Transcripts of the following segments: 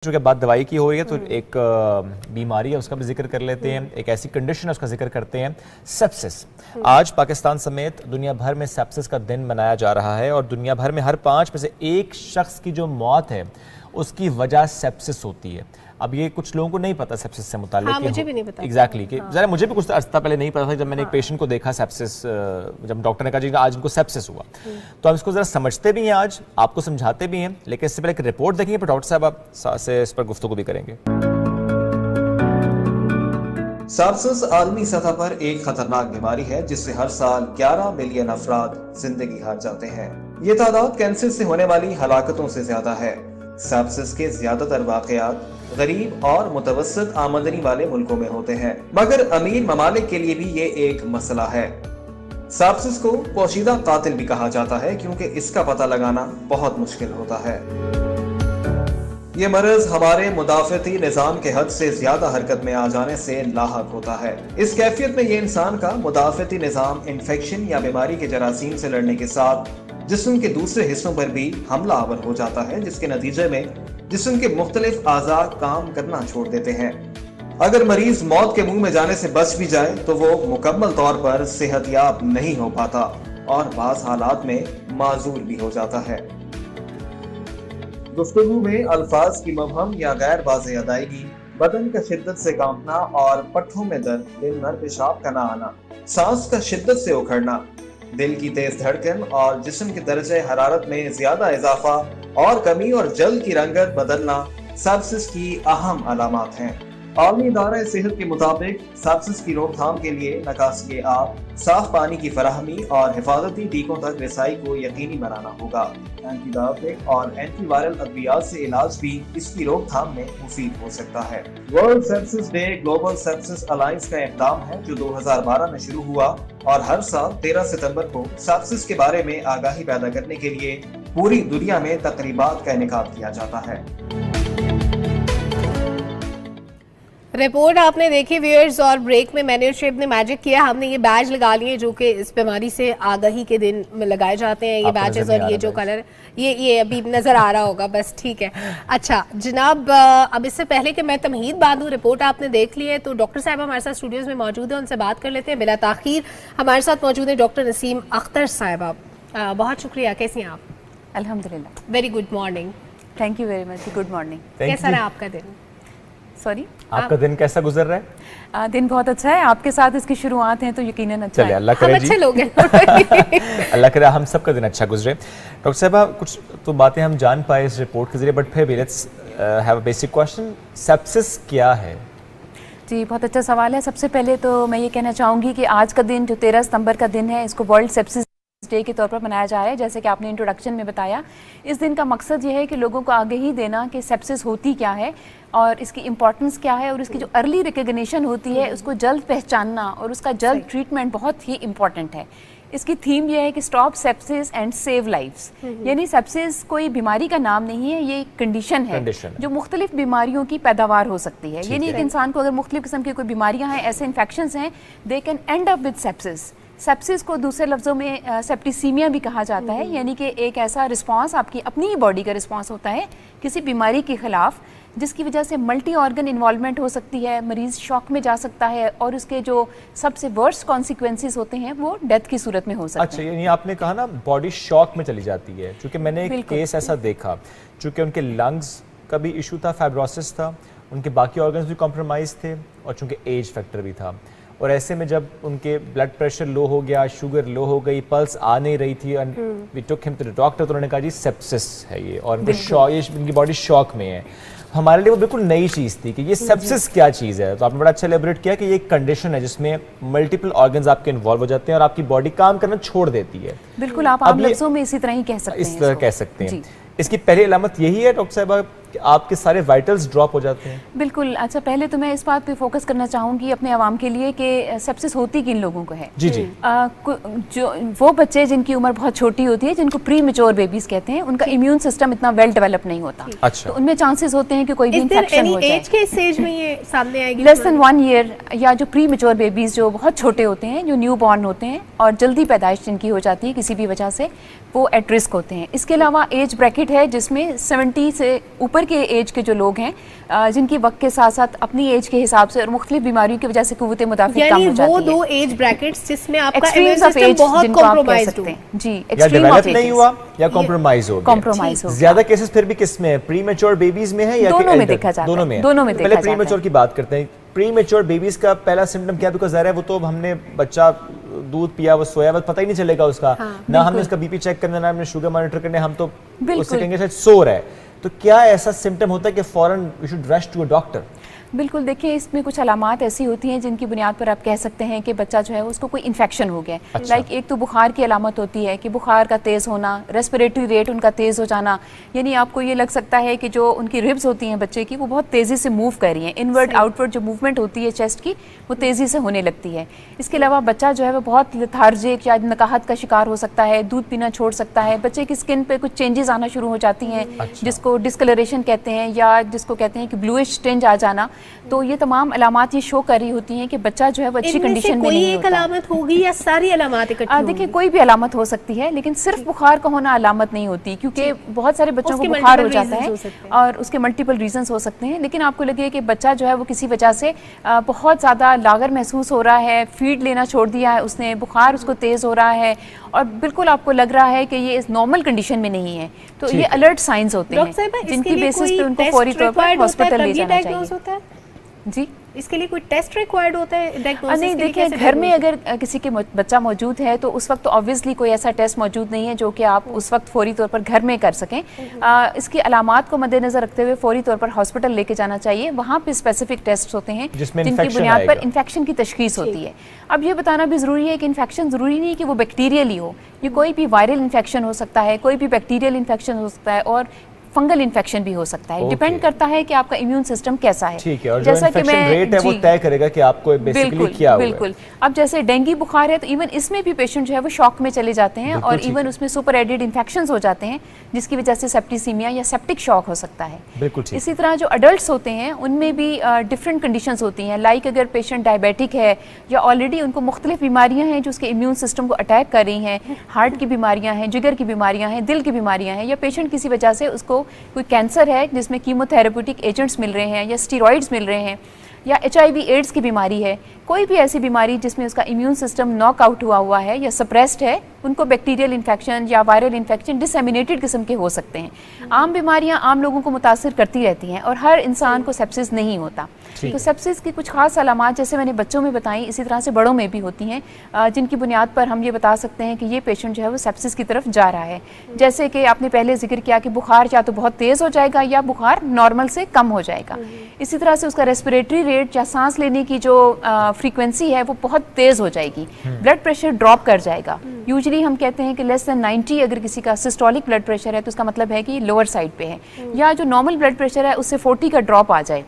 के बाद दवाई की हुई है तो एक बीमारी है उसका भी जिक्र कर लेते हैं। एक ऐसी कंडीशन है उसका जिक्र करते हैं, सेप्सिस। आज पाकिस्तान समेत दुनिया भर में सेप्सिस का दिन मनाया जा रहा है और दुनिया भर में हर 5 में से एक शख्स की जो मौत है उसकी वजह सेप्सिस होती है। अब ये कुछ लोगों को नहीं पता सेप्सिस से मुताल्लिक। हाँ, मुझे भी नहीं पता। एग्जैक्टली कि जरा मुझे भी कुछ अर्सा पहले नहीं पता था। जब मैंने एक पेशेंट को देखा सेप्सिस, जब डॉक्टर ने कहा जी आज इनको सेप्सिस हुआ, तो हम इसको जरा समझते भी हैं, आज आपको समझाते भी हैं, लेकिन इससे पहले एक रिपोर्ट देखेंगे, फिर डॉक्टर साहब आप से इस पर गुफ्तगू भी करेंगे। सेप्सिस आलमी सतह पर एक खतरनाक बीमारी है जिससे हर साल 11 मिलियन अफराद जिंदगी हार जाते हैं। ये तादाद कैंसर से होने वाली हलाकतों से ज्यादा है। सेप्सिस के ज्यादातर वाकयात गरीब और मुतवस्सित आमदनी वाले मुल्कों में होते हैं, मगर अमीर ममालिक के लिए भी ये एक मसला है। सेप्सिस को पोशीदा कातिल भी कहा जाता है क्योंकि इसका पता लगाना बहुत मुश्किल होता है। ये मर्ज हमारे मुदाफ़ती निज़ाम के हद से ज्यादा हरकत में आ जाने से लाहक होता है। इस कैफियत में ये इंसान का मुदाफ़ती निज़ाम इन्फेक्शन या बीमारी के जरासीम से लड़ने के साथ जिस्म के दूसरे हिस्सों पर भी हमला आवर हो जाता है, जिसके नतीजे में जिस्म के मुख्तलिफ आज़ा काम करना छोड़ देते हैं। अगर मरीज मौत के मुंह में जाने से बच भी जाए तो वो मुकम्मल तौर पर सेहतयाब नहीं हो पाता और बाज़ हालात में माजूर भी हो जाता है। गुफ्तगू में अल्फाज की मबहम या गैर वाज़ेह अदायगी, बदन का शिद्दत से कांपना और पट्ठों में दर्द, दिन भर पेशाब का ना आना, सांस का शिद्दत से उखड़ना, दिल की तेज धड़कन और जिस्म के दर्जे हरारत में ज्यादा इजाफा और कमी और जल्द की रंगत बदलना सेप्सिस की अहम अलामात हैं। आलमी इदारा सेहत के मुताबिक सेप्सिस की रोकथाम के लिए निकासी आब, साफ पानी की फराहमी और हिफाजती टीकों तक रसाई को यकीनी बनाना होगा। एंटीबायोटिक और एंटीवायरल अद्वियात से इलाज भी इसकी रोकथाम में मुफीद हो सकता है। World sepsis day global sepsis alliance का इक़दाम है जो 2012 में शुरू हुआ और हर साल 13 सितंबर को सेप्सिस के बारे में आगाही पैदा करने के लिए पूरी दुनिया में तकरीबात का इनेकाद किया जाता है। रिपोर्ट आपने देखी व्यूअर्स, और ब्रेक में मैंने शेप ने मैजिक किया, हमने ये बैज लगा लिए जो कि इस बीमारी से आगाही के दिन में लगाए जाते हैं। ये बैचेस और ये जो कलर ये अभी नजर आ रहा होगा, बस ठीक है। अच्छा जनाब, अब इससे पहले कि मैं तमहीद बांधूं, रिपोर्ट आपने देख ली है तो डॉक्टर साहब हमारे साथ स्टूडियोज में मौजूद है, उनसे बात कर लेते हैं। बिला ताखीर हमारे साथ मौजूद है डॉक्टर नसीम अख्तर साहिबा। बहुत शुक्रिया, कैसी हैं आप? अल्हम्दुलिल्लाह, very good morning. Thank you very much, good morning. कैसा रहा आपका दिन? सॉरी, आपका दिन कैसा गुजर रहा है? दिन बहुत अच्छा है, आपके साथ इसकी शुरुआत है तो यकीनन अच्छा है। अल्लाह करे हम अच्छे लोग हैं। अल्लाह करे हम सबका दिन अच्छा गुजरे। डॉक्टर साहबा, कुछ तो बातें हम जान पाए इस रिपोर्ट के जरिए, बट फिर भी let's have a basic question, sepsis क्या है? जी, बहुत अच्छा सवाल है। सबसे पहले तो मैं ये कहना चाहूँगी कि आज का दिन जो 13 सितंबर का दिन है, इसको वर्ल्ड सेप्सिस डे के तौर पर मनाया जा रहा है। जैसे कि आपने इंट्रोडक्शन में बताया, इस दिन का मकसद ये है कि लोगों को आगाही देना कि सेप्सिस होती क्या है और इसकी इम्पोर्टेंस क्या है, और इसकी जो अर्ली रिकग्निशन होती है उसको जल्द पहचानना और उसका जल्द ट्रीटमेंट बहुत ही इम्पॉर्टेंट है। इसकी थीम यह है कि stop sepsis and save lives. यानी सेप्सिस कोई बीमारी का नाम नहीं है, ये कंडीशन है जो मुख्तलिफ बीमारियों की पैदावार हो सकती है। यानी एक इंसान को अगर मुख्तलिफ किस्म की कोई बीमारियां हैं, ऐसे इन्फेक्शंस हैं, they can and up with sepsis. Sepsis को दूसरे लफ्ज़ों में सेप्टिसीमिया भी कहा जाता है, यानी कि एक ऐसा रिस्पांस, आपकी अपनी ही बॉडी का रिस्पांस होता है किसी बीमारी के खिलाफ, जिसकी वजह से मल्टी ऑर्गन इन्वॉल्वमेंट हो सकती है, मरीज़ शॉक में जा सकता है और उसके जो सबसे वर्स्ट कॉन्सिक्वेंसेस होते हैं वो डेथ की सूरत में हो सकते हैं। अच्छा, यानी आपने कहा ना बॉडी शॉक में चली जाती है, क्योंकि मैंने एक केस ऐसा देखा, चूँकि उनके लंग्स का भी इशू था, फाइब्रोसिस था, उनके बाकी ऑर्गन्स भी कॉम्प्रोमाइज़ थे और चूँकि एज फैक्टर भी था, और ऐसे में जब उनके ब्लड प्रेशर लो हो गया, शुगर लो हो गई, पल्स आ नहीं रही थी, and we took him to the doctor, तो उन्होंने कहा जी सेप्सिस है ये, और उनकी बॉडी शॉक में है। हमारे लिए वो बिल्कुल नई चीज़ थी कि ये सेप्सिस क्या चीज़ है। तो आपने बड़ा अच्छा एलेबोरेट किया कि ये एक कंडीशन है जिसमें मल्टीपल ऑर्गन्स आपके इन्वॉल्व हो जाते हैं और आपकी बॉडी काम करना छोड़ देती है। बिल्कुल, आप आम लफ्ज़ों में इसी तरह ही कह सकते हैं, इस तरह कह सकते हैं। इसकी पहली अलामत यही है डॉक्टर साहब कि आपके सारे वाइटल्स ड्रॉप हो जाते हैं? बिल्कुल। अच्छा, पहले तो मैं इस बात पे फोकस करना चाहूँगी अपने आवाम के लिए कि सेप्सिस होती किन लोगों को है। जी जी। जो वो बच्चे जिनकी उम्र बहुत छोटी होती है, जिनको प्री मैच्योर बेबीज कहते हैं, उनका इम्यून सिस्टम इतना वेल डेवलप नहीं होता। अच्छा। तो उनमें चांसेस होते हैं कि कोई भी इन्फेक्शन हो जाए। एज के स्टेज में ये सामने आएगी? लेस देन 1 ईयर, या जो प्री मैच्योर बेबीज जो बहुत छोटे होते हैं, जो न्यू बॉर्न होते हैं और जल्दी पैदाइश जिनकी हो जाती है किसी भी वजह से, वो एट रिस्क होते हैं। इसके अलावा एज ब्रैकेट है जिसमें 70 से ऊपर ऊपर के एज के जो लोग हैं जिनकी वक्त के साथ साथ अपनी एज के हिसाब से और मुख्तलिफ बीमारियों की वजह से कुव्वत मुदाफ़िअत कम हो जाती है। वो दो एज ब्रैकेट्स जिसमें आपका एक्सट्रीम्स ऑफ एज जिनको आप कह सकते हैं जी, या डेवलप नहीं हुआ या कॉम्प्रोमाइज हो गया। ज्यादा केसेस फिर भी किसमें है, प्रीमेच्योर बेबीज में है या दोनों में देखा जाता है? दोनों में। दोनों में पहले प्रीमेच्योर की बात करते हैं। प्रीमेच्योर बेबीज का पहला सिम्टम क्या, बिकॉज ज़ाहिर है वो तो हमने बच्चा दूध पिया, वो सोया, वो पता ही नहीं चलेगा उसका, ना हमने उसका बीपी चेक करना, ना हमने शुगर मॉनिटर करने, हम तो उससे कहेंगे शायद सो रहा है। तो क्या ऐसा सिम्टम होता है कि फौरन we should rush to a doctor? बिल्कुल, देखिए इसमें कुछ अलामात ऐसी होती हैं जिनकी बुनियाद पर आप कह सकते हैं कि बच्चा जो है उसको कोई इन्फेक्शन हो गया है। अच्छा। लाइक एक तो बुखार की अलामत होती है कि बुखार का तेज़ होना, रेस्पिरेटरी रेट उनका तेज़ हो जाना, यानी आपको ये लग सकता है कि जो उनकी रिब्स होती हैं बच्चे की वो बहुत तेज़ी से मूव कर रही हैं, इनवर्ड आउटवर्ड जो मूवमेंट होती है चेस्ट की वो तेज़ी से होने लगती है। इसके अलावा बच्चा जो है वो बहुत लेथार्जिक या नकाहत का शिकार हो सकता है, दूध पीना छोड़ सकता है, बच्चे की स्किन पे कुछ चेंजेस आना शुरू हो जाती हैं। अच्छा। जिसको डिस्कलरेशन कहते हैं या जिसको कहते हैं कि ब्लूइश टिंज आ जाना। तो ये तमाम अलामात ये शो कर रही होती हैं कि बच्चा जो है वो अच्छी कंडीशन में नहीं होता। कोई एक अलामत होगी या सारी अलामत इकट्ठी होंगी? देखिए कोई भी अलामत हो सकती है, लेकिन सिर्फ बुखार का होना अलामत नहीं होती, क्योंकि बहुत सारे बच्चों को बुखार हो जाता है और उसके मल्टीपल रीजंस हो सकते हैं। लेकिन आपको लगे कि बच्चा जो है वो किसी वजह से बहुत ज़्यादा लागर महसूस हो रहा है, फीड लेना छोड़ दिया है उसने, बुखार उसको तेज़ हो रहा है और बिल्कुल आपको लग रहा है कि ये इस नॉर्मल कंडीशन में नहीं है, तो ये अलर्ट साइंस होते हैं जिनकी बेसिस पे उनको फौरी तौर पर हॉस्पिटल ले जाना चाहिए। जी, इसके लिए कोई टेस्ट रिक्वायर्ड होता है डायग्नोसिस? नहीं, देखिए घर में अगर किसी के बच्चा मौजूद है तो उस वक्त तो ऑब्वियसली कोई ऐसा टेस्ट मौजूद नहीं है जो कि आप उस वक्त फौरी तौर पर घर में कर सकें। इसकी अलामात को मद्देनजर रखते हुए फौरी तौर पर हॉस्पिटल लेके जाना चाहिए। वहाँ पे स्पेसिफिक टेस्ट होते हैं जिनकी बुनियाद पर इन्फेक्शन की तशखीस होती है। अब ये बताना भी ज़रूरी है कि इन्फेक्शन ज़रूरी नहीं कि वो बैक्टीरियल ही हो, ये कोई भी वायरल इन्फेक्शन हो सकता है, कोई भी बैक्टीरियल इन्फेक्शन हो सकता है और फंगल इन्फेक्शन भी हो सकता है। डिपेंड करता है कि आपका इम्यून सिस्टम कैसा है। ठीक है, और जैसा कि मैं रेट है वो तय करेगा कि आपको बेसिकली क्या हुआ है। बिल्कुल। अब जैसे डेंगू बुखार है तो इवन इसमें भी पेशेंट जो है वो शॉक में चले जाते हैं और इवन उसमें सुपर एडेड इन्फेक्शंस हो जाते हैं जिसकी वजह से सेप्टिसीमिया या सेप्टिक शॉक हो सकता है। बिल्कुल। इसी तरह जो अडल्ट होते हैं उनमें भी डिफरेंट कंडीशंस होती हैं। लाइक अगर पेशेंट डायबिटिक है या ऑलरेडी उनको मुख्तलिफ बीमारियां हैं जो उसके इम्यून सिस्टम को अटैक कर रही हैं, हार्ट की बीमारियां हैं, जिगर की बीमारियां हैं, दिल की बीमारियां हैं, या पेशेंट किसी वजह से उसको कोई कैंसर है जिसमें कीमोथेरेप्यूटिक एजेंट्स मिल रहे हैं या स्टीरॉइड्स मिल रहे हैं, या HIV एड्स की बीमारी है, कोई भी ऐसी बीमारी जिसमें उसका इम्यून सिस्टम नॉकआउट हुआ है या सप्रेस्ड है, उनको बैक्टीरियल इन्फेक्शन या वायरल इन्फेक्शन डिसेमिनेटेड किस्म के हो सकते हैं। आम बीमारियां आम लोगों को मुतासिर करती रहती हैं और हर इंसान को सेप्सिस नहीं होता। तो सेप्सिस की कुछ खास अलामात जैसे मैंने बच्चों में बताई, इसी तरह से बड़ों में भी होती हैं जिनकी बुनियाद पर हम ये बता सकते हैं कि ये पेशेंट जो है वो सेप्सिस की तरफ जा रहा है। जैसे कि आपने पहले जिक्र किया कि बुखार या तो बहुत तेज़ हो जाएगा या बुखार नॉर्मल से कम हो जाएगा। इसी तरह से उसका रेस्पिरेटरी रेट या सांस लेने की जो फ्रीक्वेंसी है वो बहुत तेज़ हो जाएगी, ब्लड प्रेशर ड्रॉप कर जाएगा। यूजुअली हम कहते हैं कि लेस देन 90 अगर किसी का सिस्टोलिक ब्लड प्रेशर है तो उसका मतलब है कि लोअर साइड पे है, या जो नॉर्मल ब्लड प्रेशर है उससे 40 का ड्रॉप आ जाए।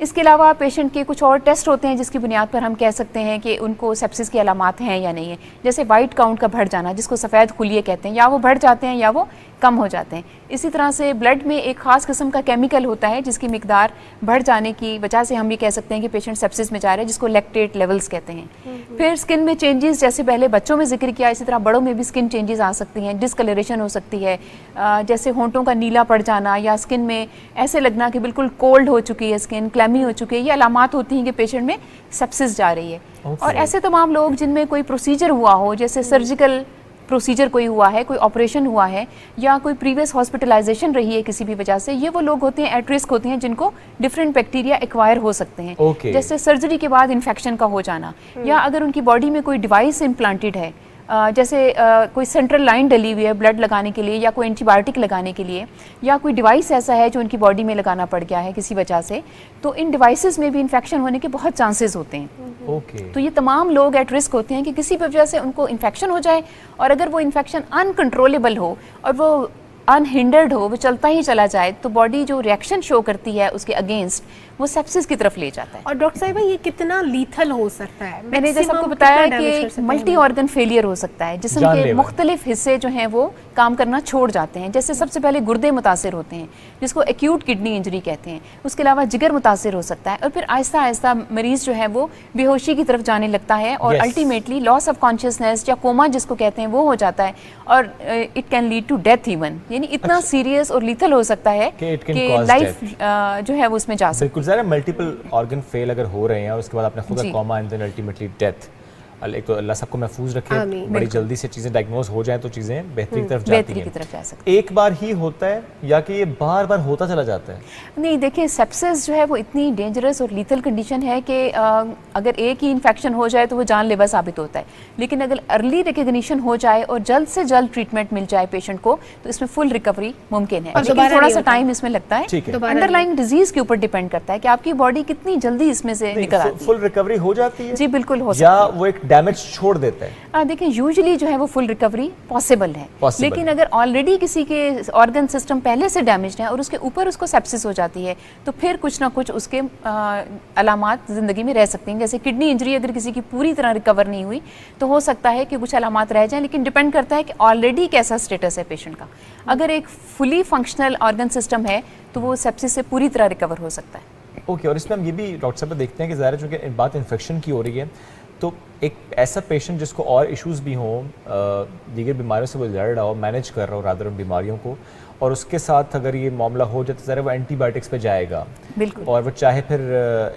इसके अलावा पेशेंट के कुछ और टेस्ट होते हैं जिसकी बुनियाद पर हम कह सकते हैं कि उनको सेप्सिस की अलामात हैं या नहीं है। जैसे वाइट काउंट का बढ़ जाना जिसको सफ़ेद खुलिए कहते हैं, या वो बढ़ जाते हैं या वो कम हो जाते हैं। इसी तरह से ब्लड में एक ख़ास किस्म का केमिकल होता है जिसकी मिकदार बढ़ जाने की वजह से हम ये कह सकते हैं कि पेशेंट सेप्सिस में जा रहा है, जिसको लैक्टेट लेवल्स कहते हैं। फिर स्किन में चेंजेस, जैसे पहले बच्चों में जिक्र किया, इसी तरह बड़ों में भी स्किन चेंजेस आ सकती हैं, डिस्कलरेशन हो सकती है, जैसे होंठों का नीला पड़ जाना या स्किन में ऐसे लगना कि बिल्कुल कोल्ड हो चुकी है स्किन, क्लैमी हो चुकी है, ये अलामात होती हैं कि पेशेंट में सेप्सिस जा रही है। और ऐसे तमाम लोग जिनमें कोई प्रोसीजर हुआ हो, जैसे सर्जिकल प्रोसीजर कोई हुआ है, कोई ऑपरेशन हुआ है, या कोई प्रीवियस हॉस्पिटलाइजेशन रही है किसी भी वजह से, ये वो लोग होते हैं एट रिस्क होते हैं जिनको डिफरेंट बैक्टीरिया एक्वायर हो सकते हैं। जैसे सर्जरी के बाद इन्फेक्शन का हो जाना, या अगर उनकी बॉडी में कोई डिवाइस इम्प्लांटेड है, जैसे कोई सेंट्रल लाइन डली हुई है ब्लड लगाने के लिए या कोई एंटीबायोटिक लगाने के लिए, या कोई डिवाइस ऐसा है जो उनकी बॉडी में लगाना पड़ गया है किसी वजह से, तो इन डिवाइसेस में भी इन्फेक्शन होने के बहुत चांसेस होते हैं। तो ये तमाम लोग एट रिस्क होते हैं कि किसी भी वजह से उनको इन्फेक्शन हो जाए, और अगर वो इन्फेक्शन अनकंट्रोलेबल हो और वो अनहिंडर्ड हो, वो चलता ही चला जाए, तो बॉडी जो रिएक्शन शो करती है उसके अगेंस्ट वो सेप्सिस की तरफ ले जाता है। और डॉक्टर साहिबा ये कितना लीथल हो सकता है? मैंने जैसे आपको बताया कि मल्टी ऑर्गन फेलियर हो सकता है, जिस्म के मुख्तलिफ हिस्से जो हैं वो काम करना छोड़ जाते हैं। जैसे सबसे पहले गुर्दे मुतासिर होते हैं जिसको एक्यूट किडनी इंजरी कहते हैं, उसके अलावा जिगर मुतासिर हो सकता है, और फिर आहिस्ता आहिस्ता मरीज जो है वो बेहोशी की तरफ जाने लगता है और अल्टीमेटली लॉस ऑफ कॉन्शियसनेस या कोमा जिसको कहते हैं वो हो जाता है, और it can lead to death even, यानी इतना सीरियस और लीथल हो सकता है कि लाइफ जो है वो उसमें जा सकती है। बिल्कुल ज़रा मल्टीपल ऑर्गन फेल अगर हो रहे हैं और उसके बाद आपने खुद का coma and then ultimately death, एक तो अल्लाह सबको महफूज रखे, बड़ी जल्दी से चीज़ें डायग्नोज हो जाएं तो चीज़ें बेहतरी की तरफ जाती हैं। एक बार ही होता है या कि ये बार बार होता चला जाता है? नहीं, देखिए सेप्सिस जो है वो इतनी डेंजरस और लीथल कंडीशन है कि अगर एक ही इन्फेक्शन हो जाए तो वो जानलेवा साबित होता है, लेकिन अगर अर्ली रिकग्निशन हो जाए और जल्द से जल्द ट्रीटमेंट मिल जाए पेशेंट को तो इसमें फुल रिकवरी मुमकिन है। लेकिन थोड़ा सा टाइम इसमें लगता है, अंडरलाइंग डिजीज के ऊपर डिपेंड करता है कि आपकी बॉडी कितनी जल्दी इसमें से निकल आती है। फुल रिकवरी हो जाती है? जी बिल्कुल हो सकती है, या वो एक डैमेज छोड़ देता है? देखिए यूजुअली जो है वो फुल रिकवरी पॉसिबल है, लेकिन अगर ऑलरेडी किसी के ऑर्गन सिस्टम पहले से डैमेज्ड है और उसके ऊपर उसको सेप्सिस हो जाती है तो फिर कुछ ना कुछ उसके अलामात जिंदगी में रह सकती हैं। जैसे किडनी इंजरी अगर किसी की पूरी तरह रिकवर नहीं हुई तो हो सकता है कि कुछ अलामात रह जाएं, लेकिन डिपेंड करता है कि ऑलरेडी कैसा स्टेटस है पेशेंट का। अगर एक फुली फंक्शनल ऑर्गन सिस्टम है तो वो सेप्सिस से पूरी तरह रिकवर हो सकता है। ओके, और इसमें हम ये भी डॉक्टर साहब देखते हैं कि ज़ाहिर है चूँकि बात इन्फेक्शन की हो रही है तो एक ऐसा पेशेंट जिसको और इश्यूज़ भी हों, दीगर बीमारियों से वो लड़ रहा हो, मैनेज कर रहा हो रादर उन बीमारियों को, और उसके साथ अगर ये मामला हो जाए तो ज़रा वो एंटीबायोटिक्स पे जाएगा, बिल्कुल, और वो चाहे फिर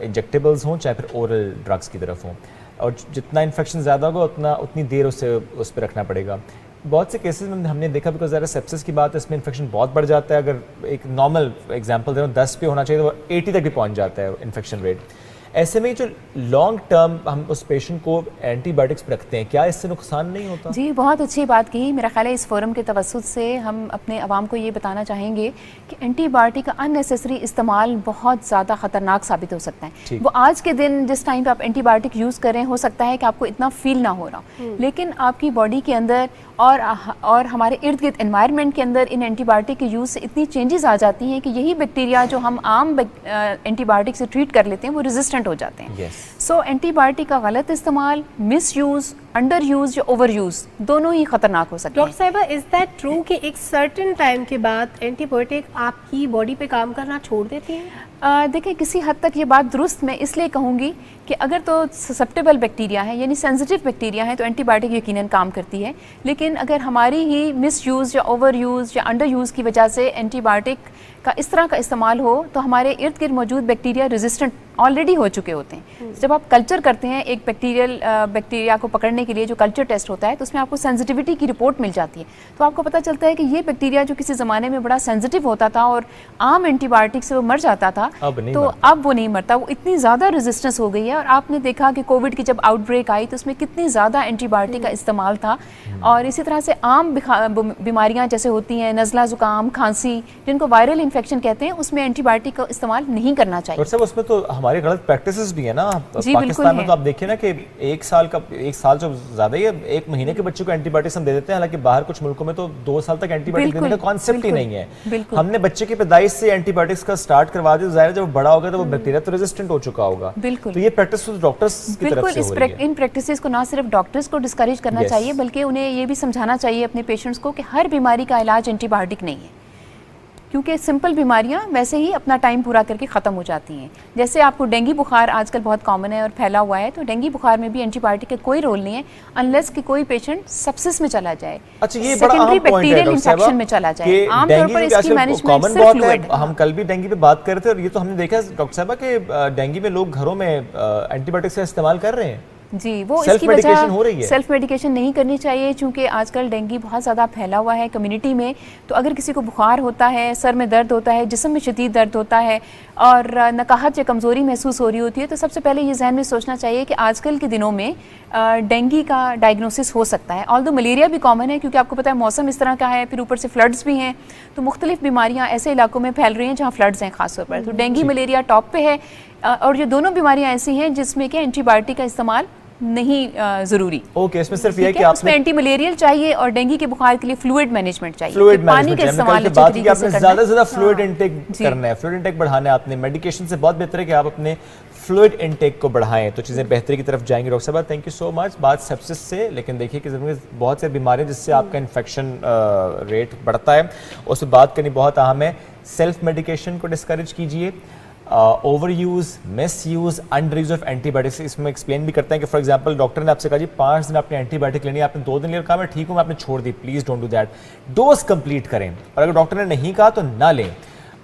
इंजेक्टेबल्स हों चाहे फिर ओरल ड्रग्स की तरफ हों, और जितना इन्फेक्शन ज़्यादा होगा उतनी देर उस पर रखना पड़ेगा। बहुत से केसेस में हमने देखा, बिकॉज ज़रा सेप्सिस की बात है, इसमें इन्फेक्शन बहुत बढ़ जाता है। अगर एक नॉर्मल एग्जांपल दे रहा हूँ 10 पे होना चाहिए तो वो 80 तक भी पहुँच जाता है इन्फेक्शन रेट। ऐसे में जो लॉन्ग टर्म हम उस पेशेंट को एंटीबायोटिक्स पे रखते हैं, क्या इससे नुकसान नहीं होता? जी बहुत अच्छी बात की। मेरा ख्याल है इस फोरम के तवस्सुत से हम अपने अवाम को ये बताना चाहेंगे कि एंटीबायोटिक का अननेसेसरी इस्तेमाल बहुत ज़्यादा ख़तरनाक साबित हो सकता है। वो आज के दिन जिस टाइम पे आप एंटीबायोटिक यूज़ करें हो सकता है कि आपको इतना फील ना हो रहा, लेकिन आपकी बॉडी के अंदर और हमारे इर्द गिर्द एनवायरनमेंट के अंदर इन एंटीबायोटिक के यूज़ से इतनी चेंजेस आ जाती हैं कि यही बैक्टीरिया जो हम आम एंटीबायोटिक से ट्रीट कर लेते हैं वो रेजिस्टेंट हो जाते हैं। सो एंटीबायोटिक का गलत इस्तेमाल, मिस यूज़, अंडर यूज या ओवर यूज दोनों ही खतरनाक हो सकते हैं। डॉक्टर साहिबा, इज दैट ट्रू कि एक सर्टेन टाइम के बाद एंटीबायोटिक आपकी बॉडी पे काम करना छोड़ देती है? देखिए किसी हद तक ये बात दुरुस्त मैं इसलिए कहूँगी कि अगर तो ससेप्टेबल बैक्टीरिया है यानी सेंसिटिव बैक्टीरिया है तो एंटीबायोटिक यकीनन काम करती है, लेकिन अगर हमारी ही मिस यूज़ या ओवर यूज़ या अंडर यूज़ की वजह से एंटीबायोटिक का इस तरह का इस्तेमाल हो तो हमारे इर्द गिर्द मौजूद बैक्टीरिया रेजिस्टेंट ऑलरेडी हो चुके होते हैं। जब आप कल्चर करते हैं एक बैक्टीरिया को पकड़ने के लिए जो कल्चर टेस्ट होता है तो उसमें आपको सेंसिटिविटी की रिपोर्ट मिल जाती है, तो आपको पता चलता है कि ये बैक्टीरिया जो किसी ज़माने में बड़ा सेंसिटिव होता था और आम एंटीबायोटिक से वो मर जाता था तो अब वो नहीं मरता, वो इतनी ज़्यादा रेजिस्टेंस हो गई है। और आपने देखा कि कोविड की जब आउटब्रेक आई तो उसमें कितनी ज़्यादा एंटीबायोटिक का इस्तेमाल था। और इसी तरह से आम बीमारियाँ जैसे होती हैं नज़ला ज़ुकाम खांसी जिनको वायरल इन्फेक्शन कहते हैं उसमें एंटीबायोटिक का इस्तेमाल नहीं करना चाहिए। और सब उसमें तो हमारी गलत प्रैक्टिसेस भी है ना। पाकिस्तान में तो आप देखिए ना कि एक साल जो ज़्यादा ही है, 1 महीने के बच्चे को एंटीबायोटिक्स हम दे देते हैं, हालांकि बाहर कुछ मुल्कों में तो 2 साल तक एंटीबायोटिक देने का कॉन्सेप्ट ही नहीं है। हमने बच्चे की पैदाइश से एंटीबायोटिक्स का स्टार्ट करवा दिया, जाहिर है जब बड़ा होगा तो वो बैक्टीरिया तो रेजिस्टेंट हो चुका होगा। बिल्कुल, तो ये प्रैक्टिस तो डॉक्टर्स की तरफ से हो रही है। इन प्रैक्टिसेस को ना सिर्फ डॉक्टर्स को डिस्करेज करना चाहिए बल्कि उन्हें ये भी समझाना चाहिए अपने पेशेंट्स को कि हर बीमारी का इलाज एंटीबायोटिक नहीं है, क्योंकि सिंपल बीमारियां वैसे ही अपना टाइम पूरा करके ख़त्म हो जाती हैं। जैसे आपको डेंगू बुखार आजकल बहुत कॉमन है और फैला हुआ है, तो डेंगू बुखार में भी एंटीबायोटिक का कोई रोल नहीं है अनलेस कि कोई पेशेंट सेप्सिस में चला जाए, अच्छा ये सेकेंडरी बैक्टीरियल इन्फेक्शन में चला जाए। आमतौर पर इसकी मैनेजमेंट सिर्फ फ्लूइड है। हम कल भी डेंगू पे बात कर रहे थे और ये तो हमने देखा डॉक्टर साहबा कि डेंगू में लोग घरों में एंटीबायोटिक्स का इस्तेमाल कर रहे हैं। जी, वो इसकी वजह सेल्फ मेडिकेशन नहीं करनी चाहिए, क्योंकि आजकल डेंगू बहुत ज़्यादा फैला हुआ है कम्युनिटी में। तो अगर किसी को बुखार होता है, सर में दर्द होता है, जिस्म में शदीद दर्द होता है और नकाहत या कमज़ोरी महसूस हो रही होती है, तो सबसे पहले ये जहन में सोचना चाहिए कि आजकल के दिनों में डेंगू का डायग्नोसिस हो सकता है। ऑल्दो मलेरिया भी कॉमन है, क्योंकि आपको पता है मौसम इस तरह का है, फिर ऊपर से फ्लड्स भी हैं, तो मुख्तलिफ बीमारियाँ ऐसे इलाकों में फैल रही हैं जहाँ फ्लड्स हैं खासतौर पर। तो डेंगू मलेरिया टॉप पे है और ये दोनों बीमारियाँ ऐसी हैं जिसमें कि एंटीबायोटिक का इस्तेमाल नहीं जरूरी। ओके, इसमें सिर्फ ये कि आपने एंटी मलेरियल चाहिए और डेंगू के बुखार के लिए फ्लूइड मैनेजमेंट चाहिए, पानी का इस्तेमाल अच्छे तरीके से करना है, ज्यादा से ज्यादा फ्लूइड इनटेक करना है, फ्लूइड इनटेक बढ़ाना है। आपने मेडिकेशन से बहुत बेहतर है कि आप अपने फ्लूइड इनटेक को बढ़ाएं तो चीज़ें बेहतरी की तरफ जाएंगी। डॉक्टर साहब थैंक यू सो मच। बात सेप्सिस से, लेकिन देखिए कि ज़मीन बहुत से बीमारियां जिससे आपका इन्फेक्शन रेट बढ़ता है, उस पर बात करनी बहुत अहम है। सेल्फ मेडिकेशन को डिस्करेज कीजिए। Over use, miss use, under use of antibiotics इसमें एक्सप्लेन भी करते हैं कि फॉर एग्जांपल डॉक्टर ने आपसे कहा जी 5 दिन आपने एंटीबायोटिक लेनी है, आपने 2 दिन लिया, कहा मैं ठीक हूँ, मैं आपने छोड़ दी, please don't do that, dose complete करें। और अगर डॉक्टर ने नहीं कहा तो ना लें।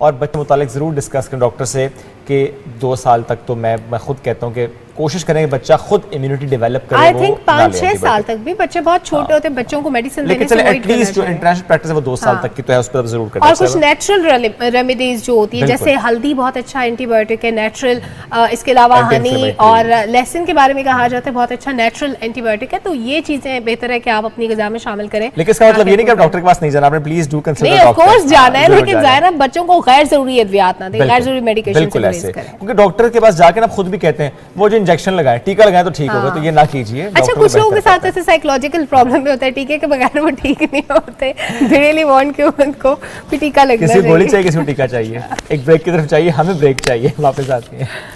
और बच्चे मुतालिक ज़रूर डिस्कस करें डॉक्टर से कि 2 साल तक तो मैं खुद कहता हूँ कि कोशिश करें कि बच्चा खुद इम्यूनिटी डेवलप करे। आई थिंक 5-6 साल तक भी बच्चे बहुत छोटे होते हैं, बच्चों को मेडिसिन देने से अवॉइड करना एटलीस्ट जो चाहिए। इंटरनेशनल प्रैक्टिस है वो 2 साल तक की तो है, उस पर जरूर करना और कुछ नेचुरल रेमेडीज जो होती है, जैसे हल्दी बहुत अच्छा एंटीबायोटिक है नेचुरल, इसके अलावा हनी और लहसुन के बारे में कहा जाता है बहुत अच्छा नेचुरल एंटीबायोटिक है। तो ये चीजें बेहतर है कि आप अपनी ग़िज़ा में शामिल करें। लेकिन इसका मतलब ये नहीं कि आप डॉक्टर के पास नहीं जाना, आपने प्लीज डू कंसल्ट नहीं, ऑफ कोर्स जाना है, लेकिन ज़ाहिर है बच्चों को गैर जरूरी अद्वियात ना दें, गैर जरूरी मेडिकेशन बिल्कुल ऐसे, क्योंकि डॉक्टर के पास जाके ना खुद भी कहते हैं वो जो इंजेक्शन लगाए, टीका लगाए तो ठीक होगा, तो ये ना कीजिए। अच्छा, कुछ लोगों के साथ ऐसे साइकोलॉजिकल प्रॉब्लम भी होता है, टीके के बगैर वो ठीक नहीं होते, रियली वांट कि उनको भी टीका लगना चाहिए। किसी को गोली चाहिए, किसी को टीका चाहिए। एक ब्रेक की तरफ चाहिए, हमें ब्रेक चाहिए, वापस आते हैं।